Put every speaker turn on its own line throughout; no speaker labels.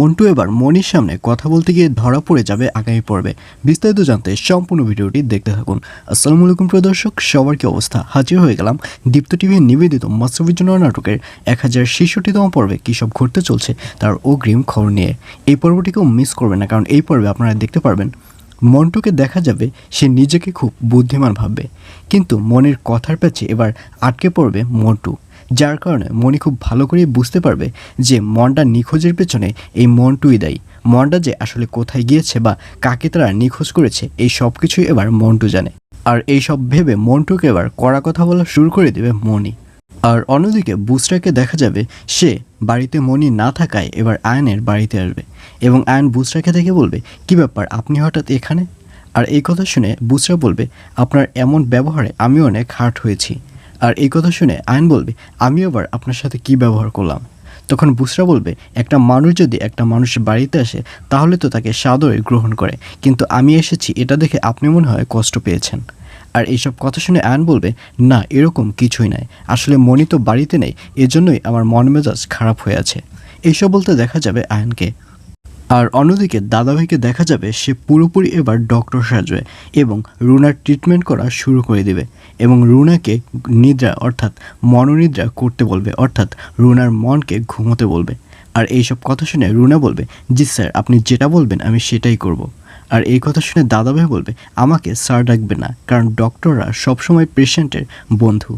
মন্টু এবার মনির সামনে কথা বলতে গিয়ে ধরা পড়ে যাবে আগামী পর্বে। বিস্তারিত জানতে সম্পূর্ণ ভিডিওটি দেখতে থাকুন। আসসালামু আলাইকুম প্রিয় দর্শক, সবার কি অবস্থা? হাজির হয়ে গেলাম দীপ্ত টিভির নিবেদিত মাস্টারবিজনর নাটকের 1066তম পর্বে কী সব ঘটতে চলছে তার অগ্রিম খবর নিয়ে। এই পর্বটিকেও মিস করবেন না, কারণ এই পর্বে আপনারা দেখতে পারবেন মন্টুকে দেখা যাবে সে নিজেকে খুব বুদ্ধিমান ভাববে, কিন্তু মনির কথার প্যাচে এবার আটকে পড়বে মন্টু, যার কারণে মনি খুব ভালো করে বুঝতে পারবে যে মনটা নিখোঁজের পেছনে এই মন্টুই দায়ী। মনটা যে আসলে কোথায় গিয়েছে বা কাকে তারা নিখোঁজ করেছে এই সব কিছুই এবার মন্টু জানে। আর এই সব ভেবে মন্টুকে এবার কড়া কথা বলা শুরু করে দেবে মনি। আর অন্যদিকে বুসরাকে দেখা যাবে সে বাড়িতে মনি না থাকায় এবার আয়নের বাড়িতে আসবে এবং আয়ন বুসরাকে দেখে বলবে, কি ব্যাপার আপনি হঠাৎ এখানে? আর এই কথা শুনে বুসরা বলবে, আপনার এমন ব্যবহারে আমি অনেক হার্ট হয়েছি। আর এই কথা শুনে আয়ন বলবে, আমি আবার আপনার সাথে কি ব্যবহার করলাম? তখন বুসরা বলবে, একটা মানুষ যদি একটা মানুষের বাড়িতে আসে তাহলে তো তাকে সাদরে গ্রহণ করে, কিন্তু আমি এসেছি এটা দেখে আপনি মনে হয় কষ্ট পেয়েছেন। আর এইসব কথা শুনে আয়ন বলবে, না এরকম কিছুই নাই, আসলে মনি তো বাড়িতে নেই, এজন্যই আমার মন মেজাজ খারাপ হয়ে আছে। এইসব বলতে দেখা যাবে আয়নকে। আর অন্যদিকে দাদাভাইকে দেখা যাবে সে পুরোপুরি এবার ডক্টর সাজবে এবং রুনার ট্রিটমেন্ট করা শুরু করে দেবে এবং রুনাকে নিদ্রা অর্থাৎ মনোনিদ্রা করতে বলবে, অর্থাৎ রুনার মনকে ঘুমোতে বলবে। আর এইসব কথা শুনে রুনা বলবে, জি স্যার আপনি যেটা বলবেন আমি সেটাই করব। আর এই কথা শুনে দাদাভাই বলবে, আমাকে স্যার ডাকবে না, কারণ ডক্টররা সবসময় পেশেন্টের বন্ধু।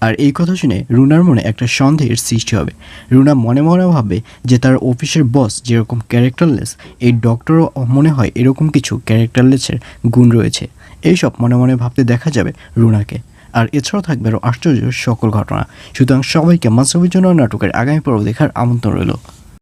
আর এই কথা শুনে রুনার মনে একটা সন্দেহের সৃষ্টি হবে। রুনা মনে মনে ভাববে যে তার অফিসের বস যেরকম ক্যারেক্টারলেস, এই ডক্টরও মনে হয় এরকম কিছু ক্যারেক্টারলেসের গুণ রয়েছে। এইসব মনে মনে ভাবতে দেখা যাবে রুনাকে। আর এছাড়াও থাকবে আরও আশ্চর্য সকল ঘটনা। সুতরাং সবাইকে মাস্টারবিজনর নাটকের আগামী পর্ব দেখার আমন্ত্রণ রইল।